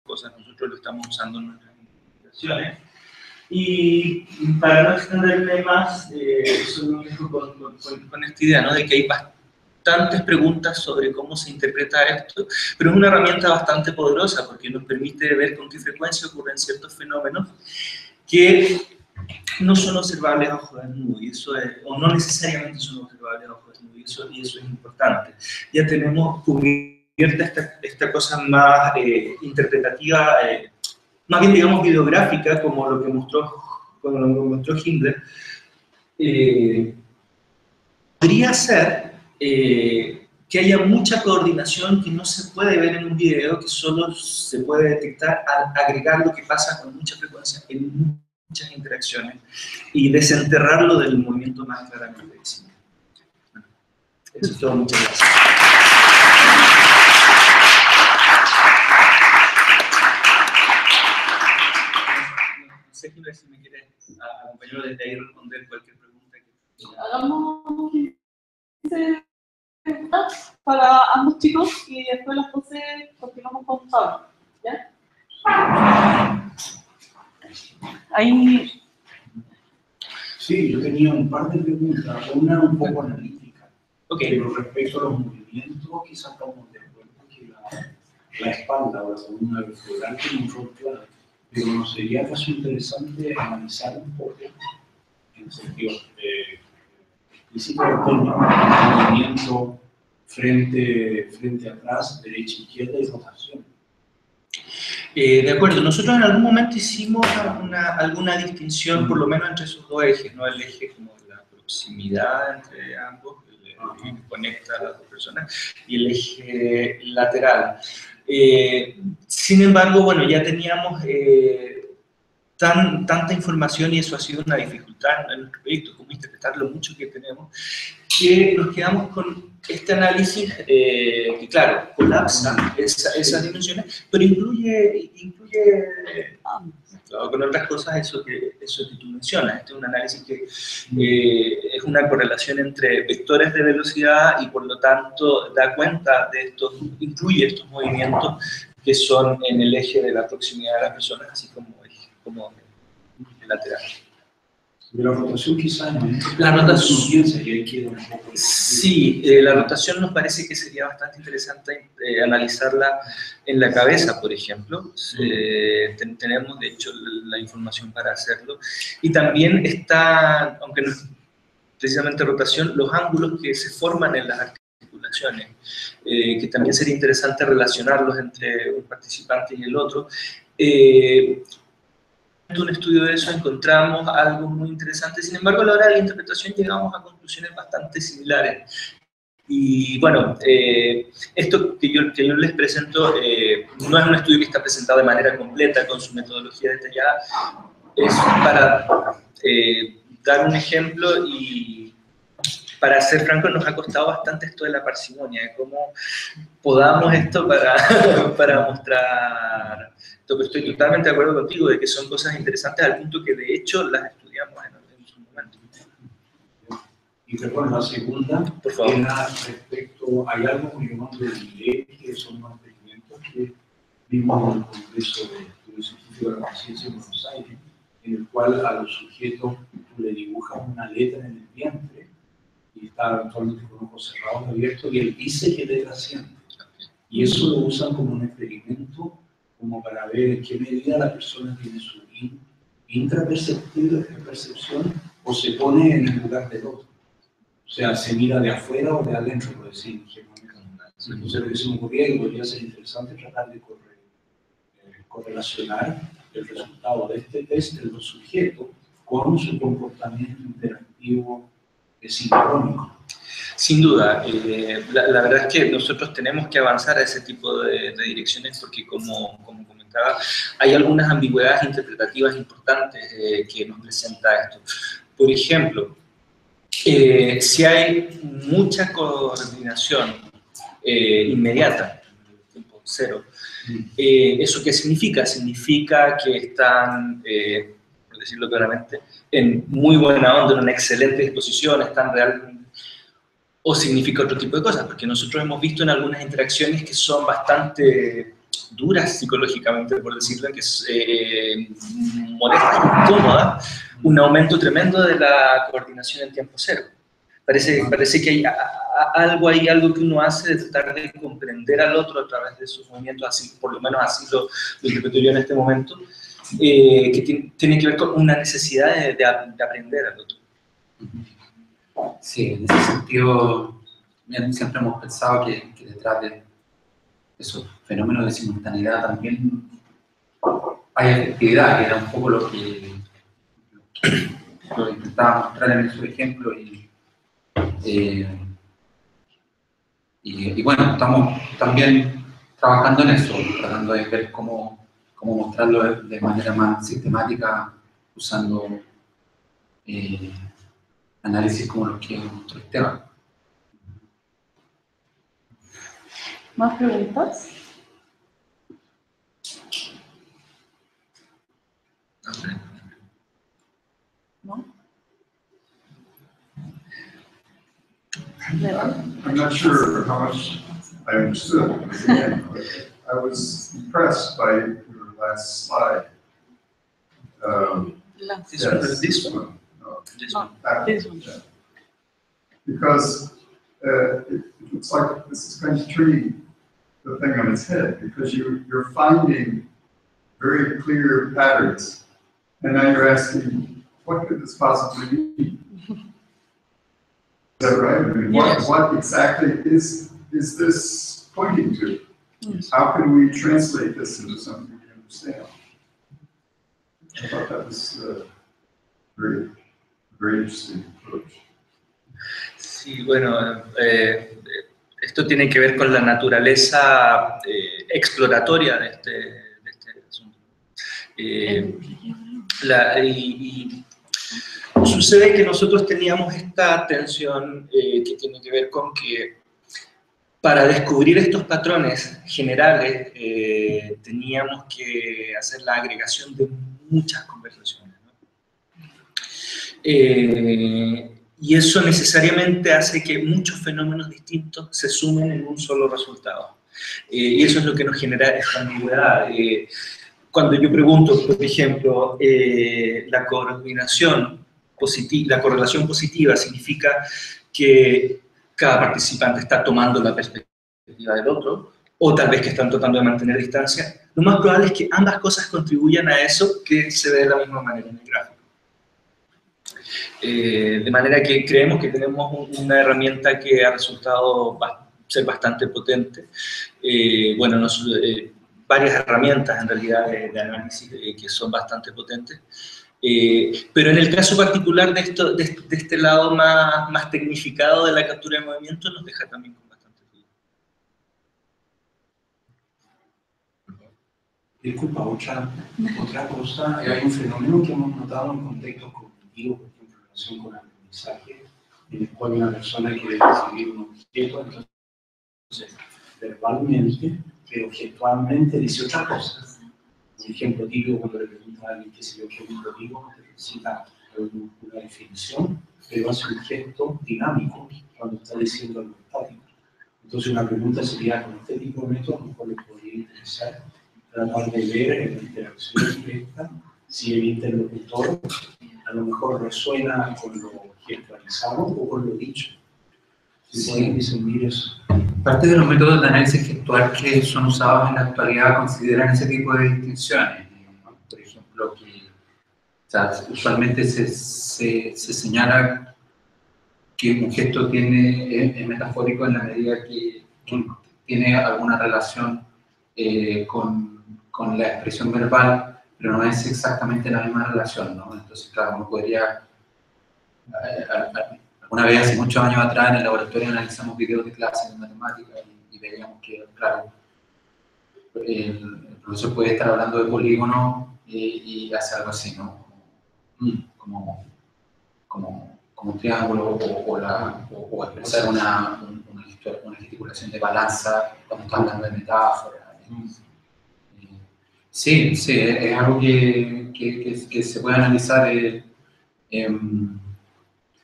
cosas nosotros lo estamos usando en nuestras investigaciones. Y para no extenderme más, solo dejo con esta idea, ¿no?, de que hay bastantes preguntas sobre cómo se interpreta esto, pero es una herramienta bastante poderosa porque nos permite ver con qué frecuencia ocurren ciertos fenómenos que no son observables a ojo desnudo, y eso es, o no necesariamente son observables a ojo desnudo, y eso es importante. Ya tenemos cubierta esta cosa más interpretativa, más bien, digamos, videográfica, como lo que mostró Himmler. Podría ser que haya mucha coordinación que no se puede ver en un video, que solo se puede detectar al agregar lo que pasa con mucha frecuencia en muchas interacciones y desenterrarlo del movimiento más claramente visible. Bueno, eso es todo, muchas gracias. No sé, Gilbert, si me quieres acompañar desde ahí y responder cualquier pregunta. Hagamos 15 preguntas para ambos chicos y después las 12 continuamos con Pablo, ¿ya? Ahí... Sí, yo tenía un par de preguntas, una un poco analítica. Okay. Pero respecto a los movimientos, quizás estamos de acuerdo que la espalda o la columna vertebral tiene un rol clave, pero ¿no sería acaso interesante analizar un poco, en el sentido explícito del término, el movimiento frente atrás, derecha, izquierda y rotación? De acuerdo, nosotros en algún momento hicimos alguna distinción, por lo menos entre esos dos ejes, ¿no? El eje como la proximidad entre ambos, el que conecta a las dos personas, y el eje lateral. Sin embargo, bueno, ya teníamos tanta información, y eso ha sido una dificultad en nuestro proyecto, cómo interpretar lo mucho que tenemos, que nos quedamos con este análisis que, claro, colapsa esas dimensiones, pero incluye con otras cosas eso que tú mencionas. Este es un análisis que es una correlación entre vectores de velocidad y por lo tanto da cuenta de estos, incluye estos movimientos que son en el eje de la proximidad de las personas, así como el lateral. De la rotación quizás no. La rotación, y ahí queda un poco. Sí, la rotación nos parece que sería bastante interesante analizarla en la cabeza, por ejemplo. Tenemos, de hecho, la información para hacerlo. Y también está, aunque no es precisamente rotación, los ángulos que se forman en las articulaciones, que también sería interesante relacionarlos entre un participante y el otro. En un estudio de eso encontramos algo muy interesante, sin embargo a la hora de la interpretación llegamos a conclusiones bastante similares. Y bueno, esto que yo les presento no es un estudio que está presentado de manera completa con su metodología detallada, es para dar un ejemplo, y para ser franco nos ha costado bastante esto de la parsimonia, de cómo podamos esto para mostrar. Pero estoy totalmente de acuerdo contigo de que son cosas interesantes al punto que de hecho las estudiamos en su momento. Y recuerdo la segunda, por favor, era respecto, hay algo que llamamos de delay, que son unos experimentos que vimos en el Congreso de Estudios Científicos de la Conciencia en Buenos Aires, en el cual a los sujetos tú le dibujas una letra en el vientre y está actualmente con ojos cerrados abiertos y él dice qué letra siente. Y eso lo usan como un experimento, como para ver en qué medida la persona tiene su intrapercepción o se pone en el lugar del otro. O sea, se mira de afuera o de adentro, por decir. Entonces, lo que se me ocurría que podría ser interesante tratar de correlacionar el resultado de este test de los sujetos con su comportamiento interactivo sincrónico. Sin duda, la verdad es que nosotros tenemos que avanzar a ese tipo de direcciones porque, como comentaba, hay algunas ambigüedades interpretativas importantes que nos presenta esto. Por ejemplo, si hay mucha coordinación inmediata, tiempo cero, ¿eso qué significa? Significa que están, por decirlo claramente, en muy buena onda, en una excelente disposición, están realmente... O significa otro tipo de cosas, porque nosotros hemos visto en algunas interacciones que son bastante duras psicológicamente, por decirlo, que es molestas, incómodas, un aumento tremendo de la coordinación en tiempo cero. Parece que hay algo que uno hace de tratar de comprender al otro a través de sus movimientos, así, por lo menos así lo interpreto yo en este momento, que tiene que ver con una necesidad de aprender al otro. Sí, en ese sentido, siempre hemos pensado que detrás de esos fenómenos de simultaneidad también hay efectividad, que era un poco lo que intentaba mostrar en su ejemplo, y bueno, estamos también trabajando en eso, tratando de ver cómo mostrarlo de manera más sistemática, usando análisis como los que mostró Esteban. ¿Más preguntas? ¿No? I'm not sure how much I understood, but I was impressed by your last slide. This one? No, This one. This one. yeah. Because it looks like this is kind of turning the thing on its head, because you're finding very clear patterns, and now you're asking, what could this possibly mean? Is that right? I mean, what exactly is this pointing to? Yes. How can we translate this into something we understand? I thought that was very, very interesting approach. Sí, bueno, esto tiene que ver con la naturaleza exploratoria de este asunto. Y sucede que nosotros teníamos esta tensión que tiene que ver con que para descubrir estos patrones generales teníamos que hacer la agregación de muchas conversaciones, ¿no? Y eso necesariamente hace que muchos fenómenos distintos se sumen en un solo resultado. Y eso es lo que nos genera esta ambigüedad. Cuando yo pregunto, por ejemplo, la correlación positiva significa que cada participante está tomando la perspectiva del otro, o tal vez que están tratando de mantener distancia, lo más probable es que ambas cosas contribuyan a eso que se ve de la misma manera en el gráfico. De manera que creemos que tenemos una herramienta que ha resultado ser bastante potente. Bueno, varias herramientas en realidad de análisis que son bastante potentes. Pero en el caso particular de este lado más tecnificado de la captura de movimiento nos deja también con bastante duda. Disculpa, otra cosa, hay un fenómeno que hemos notado en contextos cognitivos, por ejemplo, en relación con el aprendizaje, en el cual una persona quiere describir un objeto, entonces verbalmente, pero gestualmente dice otra cosa. Un ejemplo típico cuando le pregunta a alguien qué sé yo, qué es un código, necesita una definición, pero hace un gesto dinámico cuando está diciendo algo estático. Entonces una pregunta sería, con este tipo de método, a lo mejor le podría interesar tratar de ver en la interacción directa si el interlocutor a lo mejor resuena con lo gestualizado o con lo dicho. Si pueden discernir eso. Parte de los métodos de análisis gestual que son usados en la actualidad consideran ese tipo de distinciones. Por ejemplo, usualmente se señala que un gesto es metafórico en la medida que tiene alguna relación con la expresión verbal, pero no es exactamente la misma relación, ¿no? Entonces, claro, uno podría... Una vez, hace muchos años atrás, en el laboratorio analizamos videos de clases de matemáticas y veíamos que, claro, el profesor puede estar hablando de polígonos y hace algo así, ¿no? Como un triángulo o expresar una gesticulación de balanza cuando está hablando de metáfora. Sí, es algo que se puede analizar.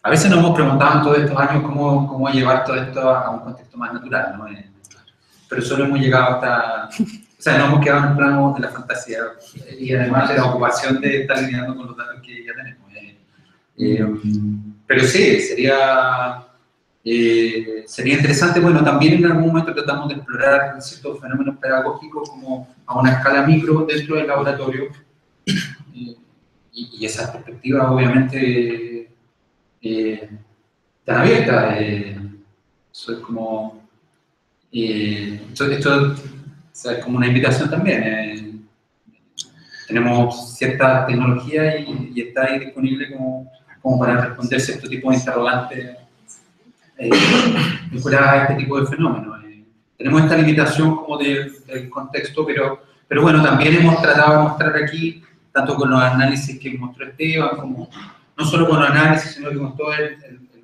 A veces nos hemos preguntado en todos estos años cómo llevar todo esto a un contexto más natural, ¿no? Pero solo hemos llegado hasta sea, no hemos quedado en el plano de la fantasía y además de la ocupación de estar lidiando con los datos que ya tenemos. Pero sí, sería interesante. Bueno, también en algún momento tratamos de explorar ciertos fenómenos pedagógicos como a una escala micro dentro del laboratorio, y esas perspectivas obviamente están abiertas. Eso es como esto o sea, es como una invitación también. Tenemos cierta tecnología y está ahí disponible como para responder cierto tipo de interrogantes vinculadas a este tipo de fenómenos. Tenemos esta limitación como del contexto, pero bueno, también hemos tratado de mostrar aquí, tanto con los análisis que mostró Esteban, como no solo con los análisis, sino que con todo el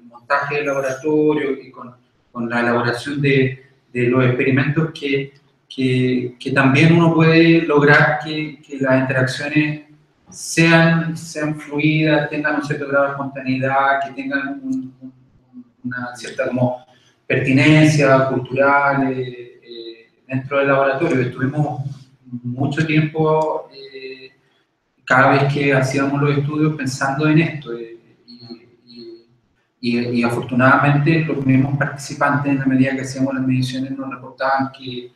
montaje del laboratorio y con la elaboración de los experimentos que también uno puede lograr que las interacciones sean fluidas, tengan un cierto grado de espontaneidad, que tengan una cierta como pertinencia cultural dentro del laboratorio. Estuvimos mucho tiempo, cada vez que hacíamos los estudios, pensando en esto, y afortunadamente los mismos participantes, en la medida que hacíamos las mediciones, nos reportaban que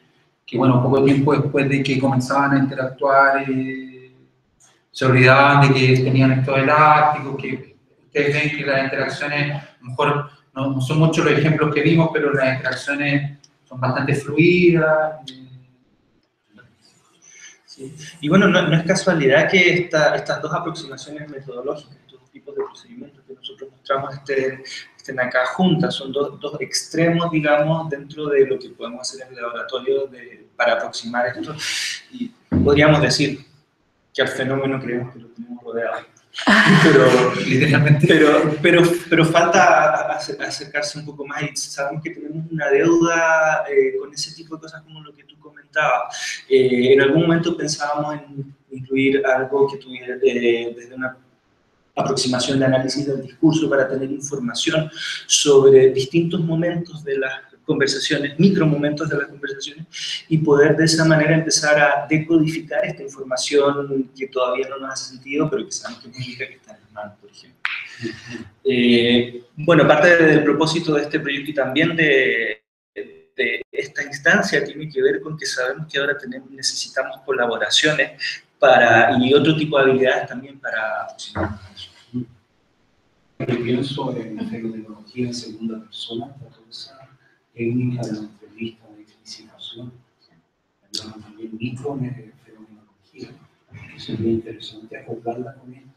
bueno, poco tiempo después de que comenzaban a interactuar, se olvidaban de que tenían estos elásticos, que ustedes ven que las interacciones, a lo mejor no son muchos los ejemplos que vimos, pero las interacciones son bastante fluidas. Sí. Y bueno, no es casualidad que estas dos aproximaciones metodológicas, estos tipos de procedimientos que nosotros mostramos estén acá juntas, son dos extremos, digamos, dentro de lo que podemos hacer en el laboratorio para aproximar esto, y podríamos decir que al fenómeno creemos que lo tenemos rodeado. Pero falta acercarse un poco más, y sabemos que tenemos una deuda con ese tipo de cosas como lo que tú comentabas. En algún momento pensábamos en incluir algo que tuviera desde una aproximación de análisis del discurso para tener información sobre distintos momentos de las conversaciones, micromomentos de las conversaciones, y poder de esa manera empezar a decodificar esta información que todavía no nos hace sentido, pero que sabemos que significa que está en las manos, por ejemplo. Bueno, parte del propósito de este proyecto y también de esta instancia tiene que ver con que sabemos que ahora necesitamos colaboraciones y otro tipo de habilidades también para aproximarnos a eso. Yo pienso en la fenomenología en segunda persona, toda esa técnica de la entrevista, de explicitación, también microfenomenología, que sería interesante acoplarla con esto.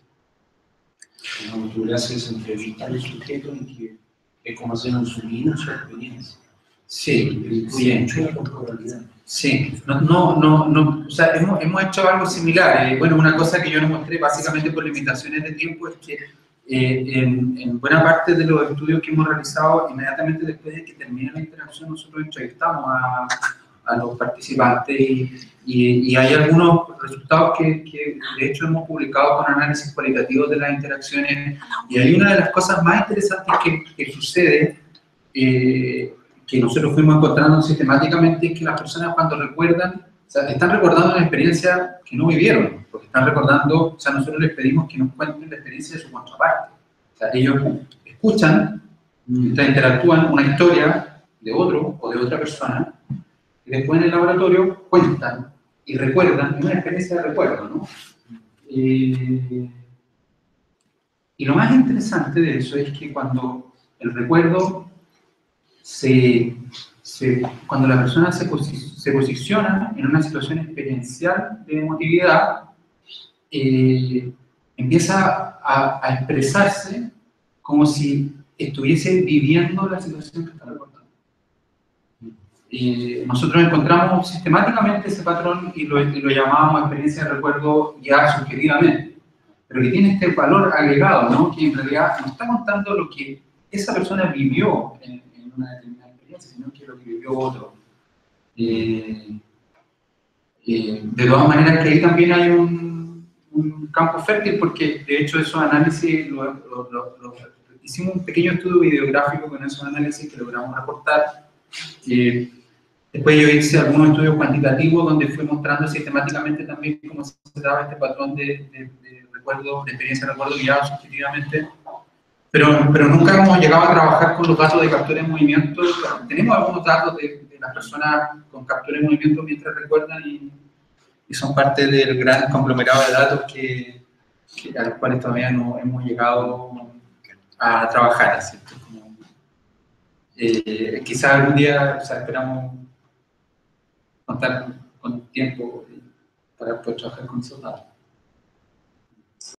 Cuando tú le haces entrevista al sujeto en que es como hacer un zoom a su experiencia. Sí, incluye mucho la corporalidad. Sí, o sea, hemos hecho algo similar. Bueno, una cosa que yo no mostré básicamente por limitaciones de tiempo es que en buena parte de los estudios que hemos realizado, inmediatamente después de que termine la interacción, nosotros entrevistamos a los participantes y hay algunos resultados que de hecho hemos publicado con análisis cualitativos de las interacciones, y hay una de las cosas más interesantes que sucede, que nosotros fuimos encontrando sistemáticamente, es que las personas cuando recuerdan, o sea, están recordando una experiencia que no vivieron, porque están recordando, o sea, nosotros les pedimos que nos cuenten la experiencia de su contraparte. O sea, ellos escuchan, interactúan una historia de otro o de otra persona, y después en el laboratorio cuentan y recuerdan, es una experiencia de recuerdo, ¿no? Y lo más interesante de eso es que cuando el recuerdo cuando la persona se posiciona en una situación experiencial de emotividad, empieza a expresarse como si estuviese viviendo la situación que está recordando. Nosotros encontramos sistemáticamente ese patrón y lo llamábamos experiencia de recuerdo ya subjetivamente, pero que tiene este valor agregado, ¿no? Que en realidad no está contando lo que esa persona vivió en una determinada experiencia, sino que lo que vivió otro. De todas maneras, que ahí también hay un campo fértil, porque de hecho esos análisis, hicimos un pequeño estudio videográfico con esos análisis que logramos reportar. Después yo hice algunos estudios cuantitativos donde fui mostrando sistemáticamente también cómo se daba este patrón de recuerdo, de experiencia de recuerdo guiado subjetivamente. Pero nunca hemos llegado a trabajar con los datos de captura de movimiento. Tenemos algunos datos de las personas con captura de movimiento mientras recuerdan y son parte del gran conglomerado de datos a los cuales todavía no hemos llegado a trabajar. ¿Cierto? Quizás algún día, o sea, esperamos contar con tiempo para poder trabajar con esos datos.